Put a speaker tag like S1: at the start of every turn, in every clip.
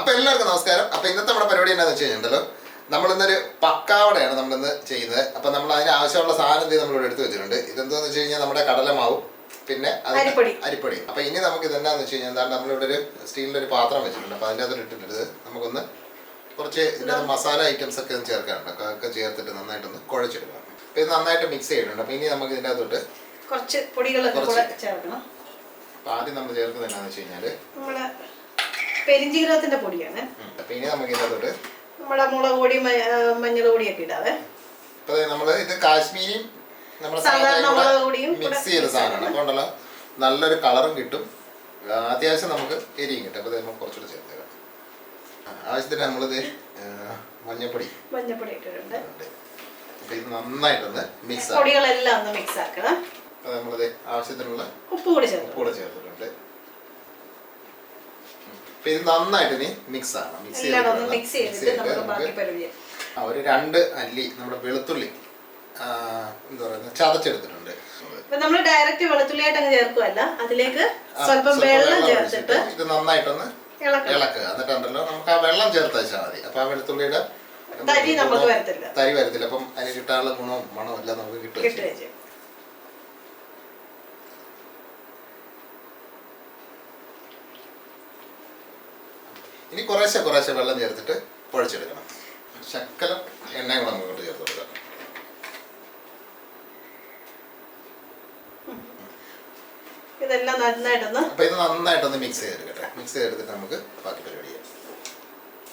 S1: അപ്പോൾ എല്ലാവർക്കും നമസ്കാരം. അപ്പോൾ ഇന്നത്തെ നമ്മുടെ പരിപാടി എന്താണെന്ന് വെച്ച് കഴിഞ്ഞാൽ നമ്മളിന്നൊരു പക്കാവടയാണ് നമ്മളിന്ന് ചെയ്യുന്നത്. അപ്പോൾ നമ്മൾ അതിന് ആവശ്യമുള്ള സാധനം നമ്മളിവിടെ എടുത്ത് വെച്ചിട്ടുണ്ട്. ഇതെന്താണെന്ന് വെച്ച് കഴിഞ്ഞാൽ നമ്മുടെ കടലമാവും പിന്നെ അരിപ്പൊടി. അപ്പോൾ ഇനി നമുക്ക് ഇതെന്താണെന്ന് വെച്ച് കഴിഞ്ഞാൽ എന്താണ് നമ്മളിവിടെ ഒരു സ്റ്റീലിൻ്റെ ഒരു പാത്രം വെച്ചിട്ടുണ്ട്. അപ്പോൾ അതിൻ്റെ അകത്ത് ഇട്ടിട്ട് നമുക്കൊന്ന് കുറച്ച് ഇതിൻ്റെ മസാല ഐറ്റംസ് ഒക്കെ ഒന്ന് ചേർക്കാനുണ്ട്. ഒക്കെ ചേർത്തിട്ട് നന്നായിട്ടൊന്ന് കുഴച്ചെടുക്കണം. അപ്പോൾ ഇത് നന്നായിട്ട് മിക്സ് ചെയ്തിട്ടുണ്ട്. അപ്പോൾ ഇനി നമുക്ക് ഇതിൻ്റെ അകത്തോട്ട്
S2: കുറച്ച് പൊടികളൊക്കെ ചേർക്കണം.
S1: അപ്പോൾ ആദ്യം നമ്മൾ ചേർക്കുന്നത് എന്താണെന്ന് വെച്ച് കഴിഞ്ഞാൽ
S2: നമ്മുടെ പെരിഞ്ജീരകത്തിന്റെ പൊടിയാണ്.
S1: അപ്പോൾ ഇനി നമുക്ക് ഇതിൻ്റെ അകത്തോട്ട്
S2: നമ്മുടെ മുളക് പൊടി മഞ്ഞൾ പൊടിയൊക്കെ ഇടാവേ.
S1: അപ്പോൾ നമ്മൾ ഇത് കാശ്മീരിയും നമ്മുടെ
S2: സാധാരണ മുളക് പൊടിയും
S1: മിക്സ് ചെയ്ത സാധനമാണ്. അപ്പോൾ ഉണ്ടല്ലോ നല്ലൊരു കളറും കിട്ടും, അത്യാവശ്യം നമുക്ക് എരിയും കിട്ടും. അപ്പോൾ നമ്മൾ കുറച്ചുകൂടെ ചേർത്തേക്കാം. ആവശ്യത്തിന് നമ്മളിത് മഞ്ഞപ്പൊടി
S2: ഇട്ടിട്ടുണ്ട്.
S1: അപ്പോൾ ഇത് നന്നായിട്ടൊന്ന് മിക്സ് ആക്കാം.
S2: പൊടികളെല്ലാം ഒന്ന് മിക്സ് ആക്കണം.
S1: അപ്പോൾ നമ്മളിത് ആവശ്യത്തിനുള്ള
S2: ഉപ്പ് കൂടി
S1: ചേർത്തിട്ടുണ്ട്. അപ്പോൾ ഇത് നന്നായിട്ട് ഇനി മിക്സ് ആക്കണം.
S2: മിക്സ് ചെയ്തിട്ട് നമുക്ക് ബാക്കി പരിപാടി
S1: ഒരു 2 അല്ലി നമ്മുടെ വെളുത്തുള്ളി എന്താ പറയുക ചതച്ചെടുത്തിട്ടുണ്ട്.
S2: ഇപ്പൊ നമ്മൾ ഡയറക്റ്റ് വെളുത്തുള്ളിയായിട്ട് അങ്ങ് ചേർക്കുമല്ല, അതിലേക്ക് സ്വല്പം വെള്ളം ചേർത്തിട്ട്
S1: ഇത് നന്നായിട്ടൊന്ന് ഇളക്കുക. എന്നിട്ടുണ്ടല്ലോ നമുക്ക് ആ വെള്ളം ചേർത്ത് വെച്ചാൽ മതി. അപ്പൊ ആ വെളുത്തുള്ളിയുടെ
S2: തരി നമുക്ക് വരത്തില്ല.
S1: അപ്പം അതിന് കിട്ടാനുള്ള ഗുണവും മണവും എല്ലാം നമുക്ക് കിട്ടും. ഇനി കുറേശ്ശെ വെള്ളം ചേർത്തിട്ട് കുഴച്ചെടുക്കണം. ശക്കലം എണ്ണയും കൂടെ നമുക്ക് ചേർത്ത് കൊടുക്കാം.
S2: ഇതെല്ലാം നന്നായിട്ടൊന്ന്
S1: അപ്പൊ ഇത് നന്നായിട്ടൊന്ന് മിക്സ് ചെയ്തെടുക്കട്ടെ. മിക്സ് ചെയ്തെടുത്തിട്ട് നമുക്ക് ബാക്കി പരിപാടി ചെയ്യാം.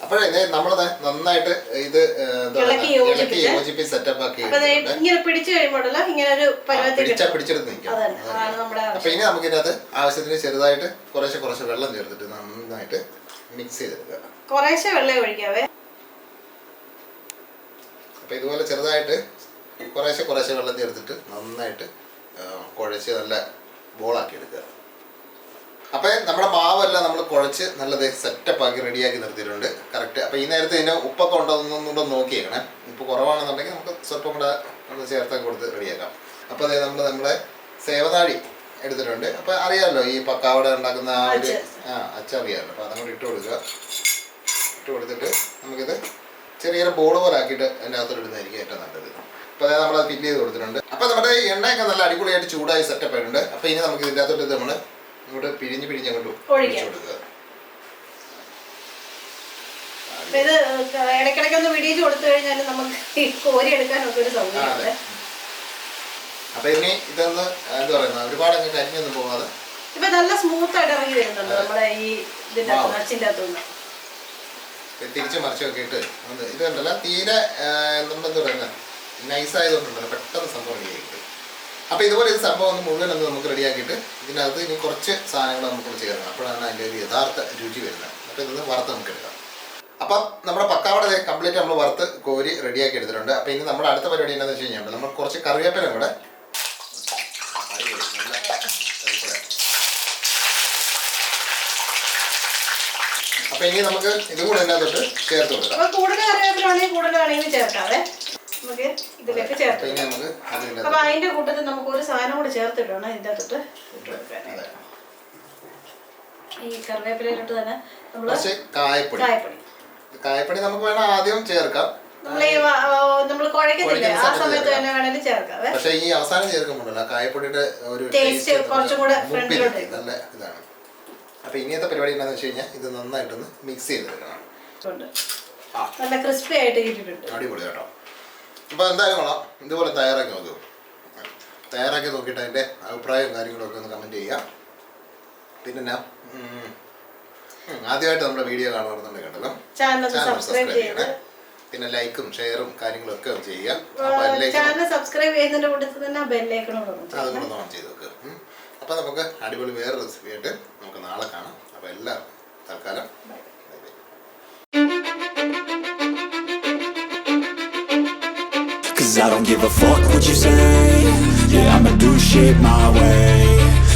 S1: അപ്പോഴേ നമ്മളത് നന്നായിട്ട് ഇത് ഇളക്കി യോജിപ്പിച്ച് സെറ്റപ്പ് ആക്കി
S2: ഇങ്ങനെ പിടിച്ചു കഴിയുമ്പോഴല്ല ഇങ്ങനെ ഒരു
S1: പിടിച്ചെടുത്ത് നിൽക്കാം. അപ്പൊ ഇനി നമുക്ക് ഇതിനകത്ത് ആവശ്യത്തിന് ചെറുതായിട്ട് കുറേശ്ശെ വെള്ളം ചേർത്തിട്ട് നന്നായിട്ട് മിക്സ് ചെയ്തെടുക്കുക.
S2: കുറേശ്ശെ വെള്ളം ഒഴിക്കാവേ.
S1: അപ്പൊ ഇതുപോലെ ചെറുതായിട്ട് കുറേശ്ശെ വെള്ളം ചേർത്തിട്ട് നന്നായിട്ട് കുഴച്ച് നല്ല ബോളാക്കി എടുക്കുക. അപ്പം നമ്മുടെ മാവെല്ലാം നമ്മൾ കുഴച്ച് നല്ലത് സെറ്റപ്പ് ആക്കി റെഡിയാക്കി നിർത്തിയിട്ടുണ്ട് കറക്റ്റ്. അപ്പോൾ ഈ നേരത്തെ ഇതിന് ഉപ്പൊക്കെ ഉണ്ടോന്നൊന്നുകൂടെ നോക്കിയേക്കണേ. ഉപ്പ് കുറവാണെന്നുണ്ടെങ്കിൽ നമുക്ക് സ്വല്പം കൂടെ ഒന്ന് ചേർത്തൊക്കെ കൊടുത്ത് റെഡിയാക്കാം. അപ്പോൾ അതായത് നമ്മുടെ സേവനാഴി എടുത്തിട്ടുണ്ട്. അപ്പോൾ അറിയാമല്ലോ ഈ പക്കാവട ഉണ്ടാക്കുന്ന ആ ഒരു അച്ചറിയാമല്ലോ. അപ്പോൾ അതങ്ങോട്ട് ഇട്ട് കൊടുക്കുക. ഇട്ട് കൊടുത്തിട്ട് നമുക്കിത് ചെറിയൊരു ബോൾ പോലെ ആക്കിയിട്ട് അതിൻ്റെ അകത്തോട്ട് ഇടുന്നതായിരിക്കും ഏറ്റവും നല്ലത്. അപ്പോൾ അതായത് നമ്മളത് ഫില്ല് ചെയ്ത് കൊടുത്തിട്ടുണ്ട്. അപ്പോൾ നമ്മുടെ എണ്ണയൊക്കെ നല്ല അടിപൊളിയായിട്ട് ചൂടായി സെറ്റപ്പ് ആയിട്ടുണ്ട്. അപ്പോൾ ഇനി നമുക്ക് ഇതിൻ്റെ അകത്തോട്ട് ഇത് നമ്മൾ ഇങ്ങോട്ട് പിഴിഞ്ഞ് അങ്ങോട്ട് ഒഴിച്ചു കൊടുക്കുക.
S2: ഇത് ഇടയ്ക്കിടയ്ക്കൊന്ന് വിടിയിച്ച് കൊടുത്തു കഴിഞ്ഞാൽ നമുക്ക് കോരി എടുക്കാനൊക്കെ ഒരു സൗകര്യമുണ്ട്.
S1: അപ്പൊ ഇനി ഇതൊന്ന് എന്താ പറയുക ഒരുപാട് അങ്ങ് കരിഞ്ഞൊന്നും പോകാതെ
S2: ഇപ്പൊ നല്ല സ്മൂത്ത് ആയിട്ട് ഇറങ്ങി വരുന്നുണ്ട് നമ്മുടെ ഈ ഇതിന്റെ അച്ചിന്റെ അകത്തുനിന്ന്.
S1: തിരിച്ചു മറിച്ചൊക്കെ ഇട്ട് ഇത് കണ്ടല്ല തീരെ നമ്മളെന്താ പറയുക നൈസായതുകൊണ്ടുണ്ടല്ലോ പെട്ടെന്ന് സംഭവം റെഡിയാക്കിയിട്ട്. അപ്പോൾ ഇതുപോലെ ഇത് സംഭവം ഒന്ന് മുഴുവനൊന്ന് നമുക്ക് റെഡിയാക്കിയിട്ട് ഇതിനകത്ത് ഇനി കുറച്ച് സാധനങ്ങൾ നമുക്ക് ചേർക്കണം. അപ്പോഴാണ് അതിൻ്റെ ഒരു യഥാർത്ഥ രുചി വരുന്നത്. അപ്പോൾ ഇതൊന്ന് വറുത്ത് നമുക്ക് എടുക്കാം. അപ്പം നമ്മുടെ പക്കാവട കംപ്ലീറ്റ് നമ്മൾ വറുത്ത് കോരി റെഡിയാക്കി എടുത്തിട്ടുണ്ട്. അപ്പോൾ ഇനി നമ്മുടെ അടുത്ത പരിപാടി എന്താണെന്ന് വെച്ച് കഴിഞ്ഞാൽ നമ്മൾ കുറച്ച് കറിവേപ്പില കൂടെ അപ്പോൾ ഇനി നമുക്ക് ഇതും കൂടെ അതിനകത്തോട്ട് ചേർത്ത് കൊടുക്കാം.
S2: കൂടുതൽ കറിവേപ്പിലാണെങ്കിൽ കൂടുതൽ വേണമെങ്കിൽ ചേർക്കാവേ. നമുക്ക് ഇതിലേക്ക് ചേർത്ത് അപ്പൊ അതിന്റെ കൂട്ടത്തിൽ നമുക്ക് ഒരു സാധനം കൂടെ ചേർത്തിട്ടാണ് ഇതിന്റെ അകത്തോട്ട് ഇട്ട് കൊടുക്കാൻ. ഈ കറിവേപ്പിലയിലോട്ട് തന്നെ നമ്മള്
S1: കായപ്പൊടി നമുക്ക് വേണം ആദ്യം ചേർക്കാം.
S2: നമ്മൾ കുഴക്കത്തില്ലേ ആ സമയത്ത് തന്നെ വേണമെങ്കിൽ ചേർക്കാം.
S1: പക്ഷെ ഈ അവസാനം ചേർക്കുമ്പോഴല്ല കായപ്പൊടിയുടെ ഒരു
S2: ടേസ്റ്റ് കുറച്ചും കൂടെ ഫ്രണ്ടിലോട്ട്
S1: നല്ല ഇതാണ്. അപ്പൊ ഇനിയത്തെ പരിപാടി എന്താണെന്ന് വെച്ച് കഴിഞ്ഞാൽ ഇത് നന്നായിട്ടൊന്ന് മിക്സ് ചെയ്തെടുക്കണം.
S2: നല്ല ക്രിസ്പി ആയിട്ട് കിട്ടിയിട്ടുണ്ട്.
S1: അടിപൊളി കേട്ടോ. അപ്പോൾ എന്തായാലും കൊള്ളാം. ഇതുപോലെ തയ്യാറാക്കി നോക്കും. തയ്യാറാക്കി നോക്കിയിട്ട് അതിൻ്റെ അഭിപ്രായവും കാര്യങ്ങളൊക്കെ ഒന്ന് കമൻറ്റ് ചെയ്യുക. പിന്നെ ആദ്യമായിട്ട് നമ്മുടെ വീഡിയോ കാണുന്നുണ്ടെങ്കിൽ കേട്ടല്ലോ ചാനൽ സബ്സ്ക്രൈബ് ചെയ്യണേ. പിന്നെ ലൈക്കും ഷെയറും കാര്യങ്ങളും ഒക്കെ ചെയ്യുക.
S2: ചാനൽ സബ്സ്ക്രൈബ് ചെയ്യുന്നതിന്റെ കൂട്ടത്തിൽ തന്നെ ബെല്ലൈക്കണും
S1: അതുകൊണ്ട് ഓൺ ചെയ്ത് വെക്കുക. അപ്പോൾ നമുക്ക് അടിപൊളി വേറെ റെസിപ്പി ആയിട്ട് നമുക്ക് നാളെ കാണാം. അപ്പോൾ എല്ലാവർക്കും തൽക്കാലം
S3: Cause I don't give a fuck what you say. Yeah, I'ma do shit my way.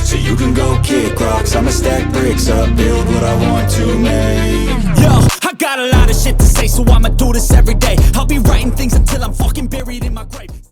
S3: So you can go kick rocks, I'ma stack bricks up, build what I want to make. Yo, I got a lot of shit to say, so I'ma do this every day. I'll be writing things until I'm fucking buried in my grave.